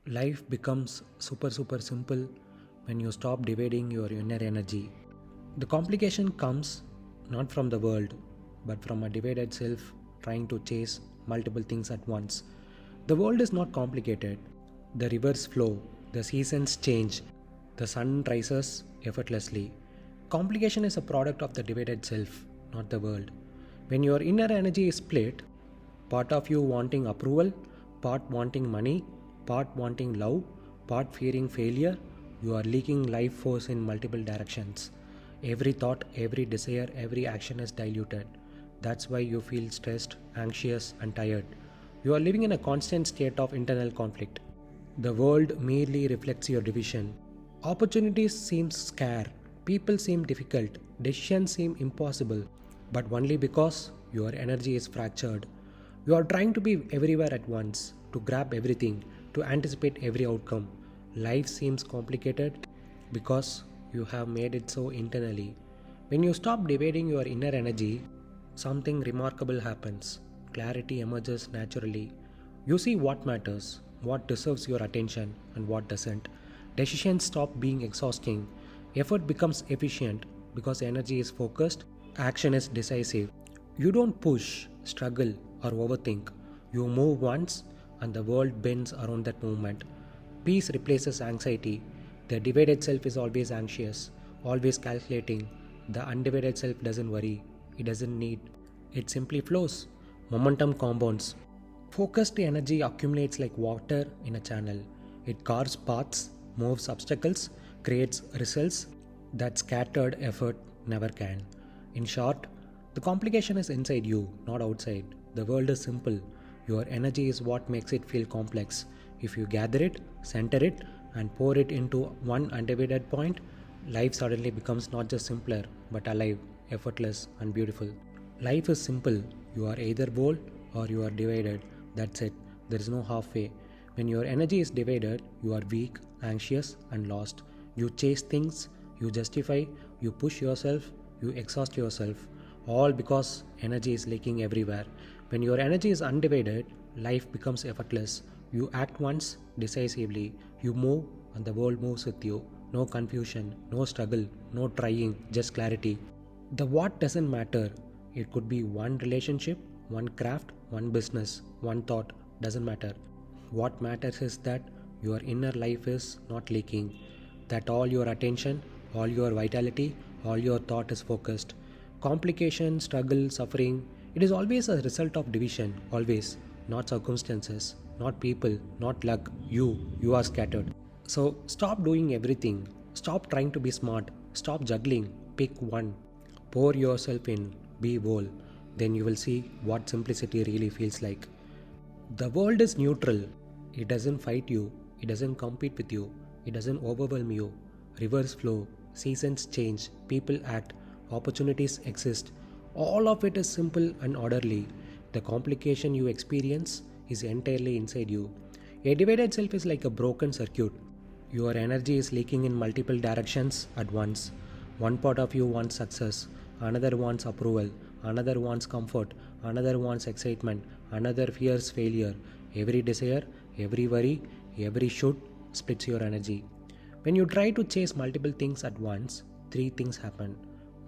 Life becomes super simple when you stop dividing your inner energy. The complication comes not from the world, but from a divided self trying to chase multiple things at once. The world is not complicated. The rivers flow, the seasons change, the sun rises effortlessly. Complication is a product of the divided self, not the world. When your inner energy is split, part of you wanting approval, part wanting money, part wanting love, part fearing failure, you are leaking life force in multiple directions. Every thought, every desire, every action is diluted. That's why you feel stressed, anxious, and tired. You are living in a constant state of internal conflict. The world merely reflects your division. Opportunities seem scarce, people seem difficult, decisions seem impossible, but only because your energy is fractured. You are trying to be everywhere at once, to grab everything, to anticipate every outcome. Life seems complicated because you have made it so internally. When you stop dividing your inner energy, something remarkable happens. Clarity emerges naturally. You see what matters, what deserves your attention, and what doesn't. Decisions stop being exhausting. Effort becomes efficient because energy is focused, action is decisive. You don't push, struggle, or overthink. You move once, and the world bends around that movement. Peace replaces anxiety. The divided self is always anxious, always calculating. The undivided self doesn't worry, it doesn't need, it simply flows. Momentum compounds. Focused energy accumulates like water in a channel. It carves paths, moves obstacles, creates results that scattered effort never can. In short, the complication is inside you, not outside. The world is simple. Your energy is what makes it feel complex. If you gather it, center it, and pour it into one undivided point, life suddenly becomes not just simpler, but alive, effortless, and beautiful. Life is simple. You are either whole or you are divided. That's it. There is no halfway. When your energy is divided, you are weak, anxious, and lost. You chase things, you justify, you push yourself, you exhaust yourself, all because energy is leaking everywhere. When your energy is undivided, life becomes effortless. You act once, decisively, you move, and the world moves with you. No confusion, no struggle, no trying, just clarity. The what doesn't matter. It could be one relationship, one craft, one business, one thought, doesn't matter. What matters is that your inner life is not leaking, that all your attention, all your vitality, all your thought is focused. Complication, struggle, suffering, it is always a result of division, always, not circumstances, not people, not luck. You are scattered. So stop doing everything. Stop trying to be smart. Stop juggling. Pick one. Pour yourself in. Be whole. Then you will see what simplicity really feels like. The world is neutral. It doesn't fight you. It doesn't compete with you. It doesn't overwhelm you. Rivers flow. Seasons change. People act. Opportunities exist. All of it is simple and orderly. The complication you experience is entirely inside you. A divided self is like a broken circuit. Your energy is leaking in multiple directions at once. One part of you wants success, another wants approval, another wants comfort, another wants excitement, another fears failure. Every desire, every worry, every should splits your energy. When you try to chase multiple things at once, three things happen.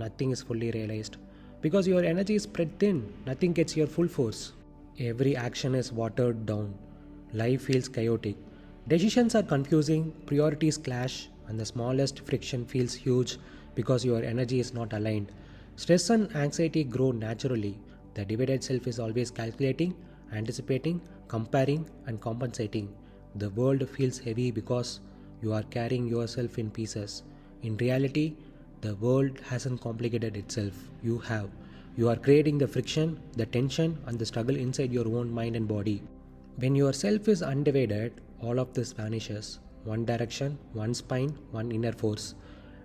Nothing is fully realized. Because your energy is spread thin, nothing gets your full force. Every action is watered down. Life feels chaotic. Decisions are confusing, priorities clash, and the smallest friction feels huge because your energy is not aligned. Stress and anxiety grow naturally. The divided self is always calculating, anticipating, comparing, and compensating. The world feels heavy because you are carrying yourself in pieces. In reality, the world hasn't complicated itself. You have. You are creating the friction, the tension, and the struggle inside your own mind and body. When your self is undivided, all of this vanishes. One direction, one spine, one inner force.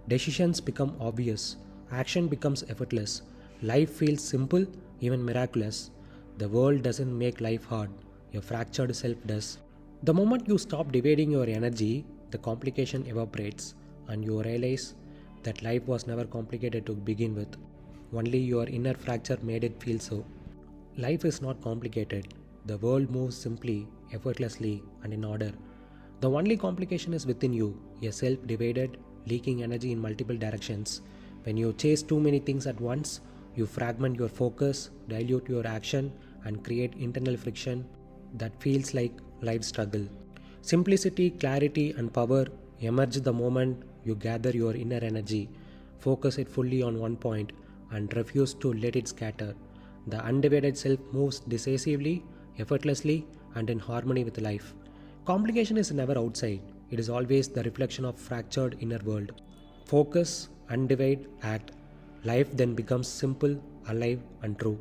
Decisions become obvious. Action becomes effortless. Life feels simple, even miraculous. The world doesn't make life hard. Your fractured self does. The moment you stop dividing your energy, the complication evaporates, and you realize that life was never complicated to begin with. Only your inner fracture made it feel so. Life is not complicated. The world moves simply, effortlessly, and in order. The only complication is within you, a self divided, leaking energy in multiple directions. When you chase too many things at once, you fragment your focus, dilute your action, and create internal friction that feels like life struggle. Simplicity, clarity, and power emerge the moment you gather your inner energy, focus it fully on one point, and refuse to let it scatter. The undivided self moves decisively, effortlessly, and in harmony with life. Complication is never outside, it is always the reflection of fractured inner world. Focus, undivide, act. Life then becomes simple, alive, and true.